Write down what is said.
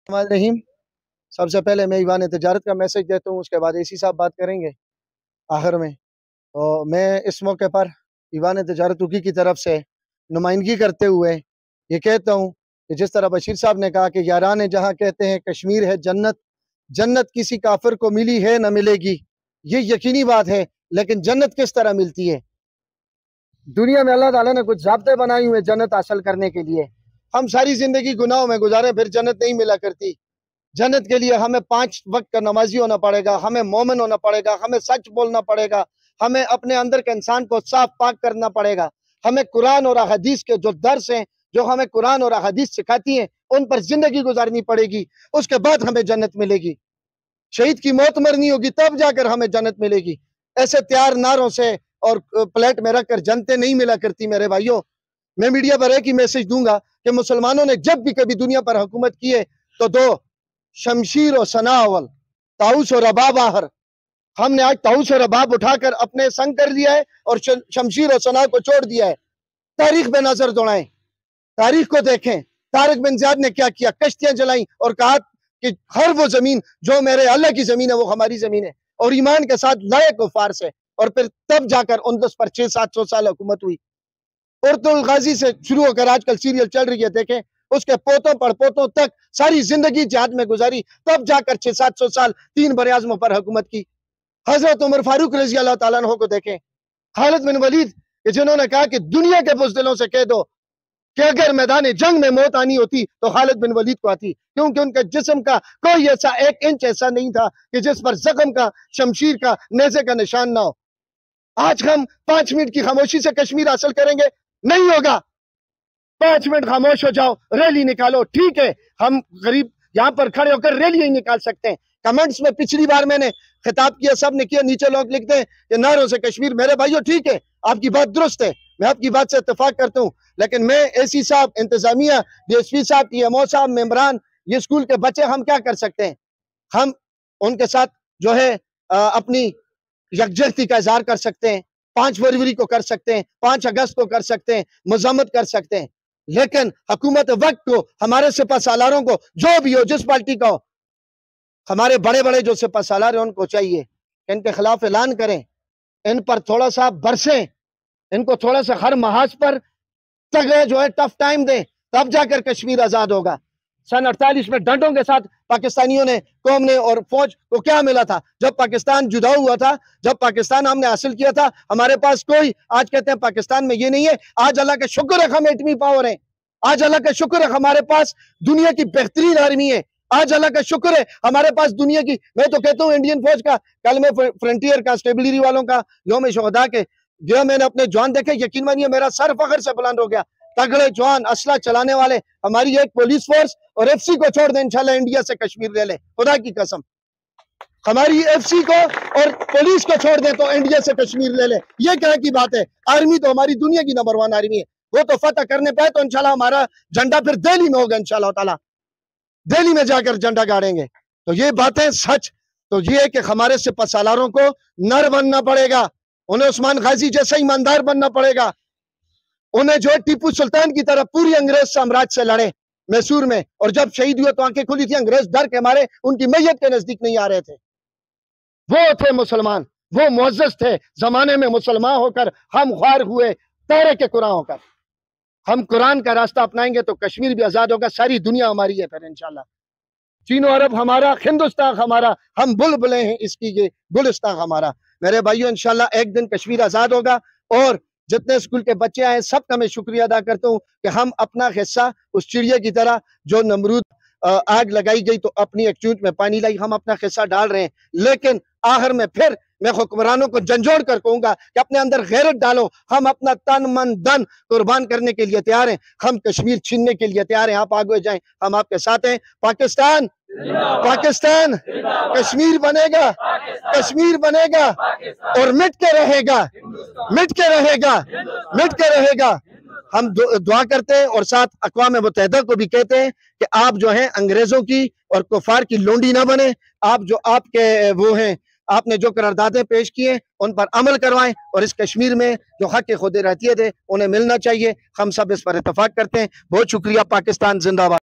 रहीम। सबसे पहले मैं ईवान तजारत का मैसेज देता हूँ, उसके बाद एसी साहब बात करेंगे आखिर में। तो मैं इस मौके पर ईवान तजारत उकी की तरफ से नुमाइंदगी करते हुए ये कहता हूँ कि जिस तरह बशीर साहब ने कहा कि यारान जहाँ कहते हैं कश्मीर है जन्नत, जन्नत किसी काफिर को मिली है न मिलेगी, ये यकीनी बात है। लेकिन जन्नत किस तरह मिलती है? दुनिया में अल्लाह ताला ने कुछ ज़ाब्ते बनाए हुए जन्नत हासिल करने के लिए। हम सारी जिंदगी गुनाहों में गुजारे, फिर जन्नत नहीं मिला करती। जन्नत के लिए हमें 5 वक्त का नमाजी होना पड़ेगा, हमें मोमिन होना पड़ेगा, हमें सच बोलना पड़ेगा, हमें अपने अंदर के इंसान को साफ पाक करना पड़ेगा, हमें कुरान और हदीस के जो दर्स हैं, जो हमें कुरान और हदीस सिखाती हैं, उन पर जिंदगी गुजारनी पड़ेगी। उसके बाद हमें जन्नत मिलेगी। शहीद की मौत मरनी होगी, तब जाकर हमें जन्नत मिलेगी। ऐसे तैयार नारों से और प्लेट में रखकर जनतें नहीं मिला करती। मेरे भाइयों, मैं मीडिया पर एक ही मैसेज दूंगा कि मुसलमानों ने जब भी कभी दुनिया पर हुकूमत की है तो दो, शमशीर और सना अवल, ताउस और रबाब आहर। हमने आज ताउस और रबाब उठाकर अपने संग कर लिया है और शमशीर और सना को छोड़ दिया है। तारीख में नजर दौड़ाएं, तारीख को देखें। तारिक बिन ज़ियाद ने क्या किया? कश्तियां जलाई और कहा कि हर वो जमीन जो मेरे अल्लाह की जमीन है वो हमारी जमीन है, और ईमान के साथ लड़े कुफार से। और फिर तब जाकर 29 पर 600-700 साल हुकूमत हुई। उर्तुल गाजी से शुरू होकर आजकल सीरियल चल रही है, देखें, उसके पोतों पड़पोतों तक सारी जिंदगी जिहाद में गुजारी, तब जाकर 600-700 साल 3 बरे-आज़मों पर हुकूमत की। हजरत उमर फारूक रजी अल्लाह ताला अन्हु को देखें, खालिद बिन वलीद जिन्होंने कहा कि दुनिया के बुज़दिलों से कह दो कि अगर मैदान जंग में मौत आनी होती तो खालिद बिन वलीद को आती, क्योंकि उनके जिस्म का कोई ऐसा 1 इंच ऐसा नहीं था कि जिस पर जख्म का, शमशीर का, नेज़े का निशान ना हो। आज हम 5 मिनट की खामोशी से कश्मीर हासिल करेंगे? नहीं होगा। 5 मिनट खामोश हो जाओ, रैली निकालो, ठीक है, हम गरीब यहाँ पर खड़े होकर रैली ही निकाल सकते हैं। कमेंट्स में पिछली बार मैंने खिताब किया, सब ने किया, नीचे लोग लिखते हैं कि नारों से कश्मीर। मेरे भाइयों, ठीक है, आपकी बात दुरुस्त है, मैं आपकी बात से इत्तेफाक करता हूँ, लेकिन मैं एसी साहब, इंतजामिया, डीएसपी साहब, टीएमओ साहब, मेंबरान, ये स्कूल के बच्चे, हम क्या कर सकते हैं? हम उनके साथ जो है अपनी यकजहती का इजहार कर सकते हैं, 5 फरवरी को कर सकते हैं, 5 अगस्त को कर सकते हैं, मजम्मत कर सकते हैं, लेकिन हुकूमत वक्त को, हमारे सिपा सालारों को, जो भी हो, जिस पार्टी का हो, हमारे बड़े बड़े जो सिपा सालार हैं उनको चाहिए कि इनके खिलाफ ऐलान करें, इन पर थोड़ा सा बरसें, इनको थोड़ा सा हर महाज पर तगड़े जो है टफ टाइम दें, तब जाकर कश्मीर आजाद होगा। सन 48 में डंडों के साथ पाकिस्तानियों ने, कौम ने और फौज को क्या मिला था? जब पाकिस्तान जुदा हुआ था, जब पाकिस्तान हमने हासिल किया था, हमारे पास कोई, आज कहते हैं पाकिस्तान में ये नहीं है। आज अल्लाह का शुक्र है हम एटमी पावर है, आज अल्लाह का शुक्र है हमारे पास दुनिया की बेहतरीन आर्मी है, आज अल्लाह का शुक्र है हमारे पास दुनिया की, मैं तो कहता हूँ इंडियन फौज का, कल मैं फ्रंटियर कांस्टेबलरी वालों का यौम शुहदा के जो मैंने अपने जवान देखे, यकीन मानिए मेरा सर फख्र से बुलंद हो गया। तगड़े जवान, असला चलाने वाले, हमारी एक पुलिस फोर्स, और एफसी को छोड़ दें, इंशाल्लाह इंडिया से कश्मीर ले ले, खुदा की कसम, हमारी एफसी को और पुलिस को छोड़ दें तो इंडिया से कश्मीर ले ले। ये क्या की बात है? आर्मी तो हमारी दुनिया की नंबर 1 आर्मी है, वो तो फतह करने पे तो इंशाल्लाह हमारा झंडा फिर दिल्ली में होगा, इंशाल्लाह ताला दिल्ली में जाकर झंडा गाड़ेंगे। तो ये बातें सच तो ये है कि हमारे सिपा सालारों को नर बनना पड़ेगा, उन्हें उस्मान गाजी जैसा ईमानदार बनना पड़ेगा, उन्हें जो टीपू सुल्तान की तरह पूरी अंग्रेज साम्राज्य से लड़े मैसूर में, और जब शहीद हुए तो आंखें खुली थी, अंग्रेज डर के मारे उनकी मैयत के नजदीक नहीं आ रहे थे। वो थे मुसलमान, वो मुअज़्ज़ज़ थे। जमाने में मुसलमान होकर हम ख्वार हुए, तारे के कुरान होकर। हम कुरान का रास्ता अपनाएंगे तो कश्मीर भी आजाद होगा, सारी दुनिया हमारी है फिर इंशाल्लाह। चीनो अरब हमारा, हिंदुस्तान हमारा, हम बुलबुलें हैं इसकी, ये गुलिस्तान हमारा। मेरे भाइयों, इंशाल्लाह एक दिन कश्मीर आजाद होगा। और जितने स्कूल के बच्चे आए सबका मैं शुक्रिया अदा करता हूँ कि हम अपना हिस्सा, उस चिड़िया की तरह जो नमरूद आग लगाई गई तो अपनी एक चूंच में पानी लाई, हम अपना हिस्सा डाल रहे हैं। लेकिन आखिर में फिर मैं हुक्मरानों को झंझोड़ कर कहूंगा कि अपने अंदर गैरत डालो, हम अपना तन मन धन कुर्बान करने के लिए तैयार हैं, हम कश्मीर छीनने के लिए तैयार हैं। आप आगे जाएं, हम आपके साथ हैं। पाकिस्तान, पाकिस्तान, कश्मीर बनेगा, कश्मीर बनेगा और मिट के रहेगा, मिट के रहेगा, मिट के रहेगा। हम दुआ करते हैं और साथ अक़वाम मुत्तहिदा को भी कहते हैं कि आप जो हैं अंग्रेजों की और कुफार की लोंडी ना बने। आप जो आपके वो हैं, आपने जो करारदादें पेश की हैं उन पर अमल करवाएं, और इस कश्मीर में जो हक खुद रहती थे उन्हें मिलना चाहिए। हम सब इस पर इत्तफाक करते हैं। बहुत शुक्रिया। पाकिस्तान जिंदाबाद।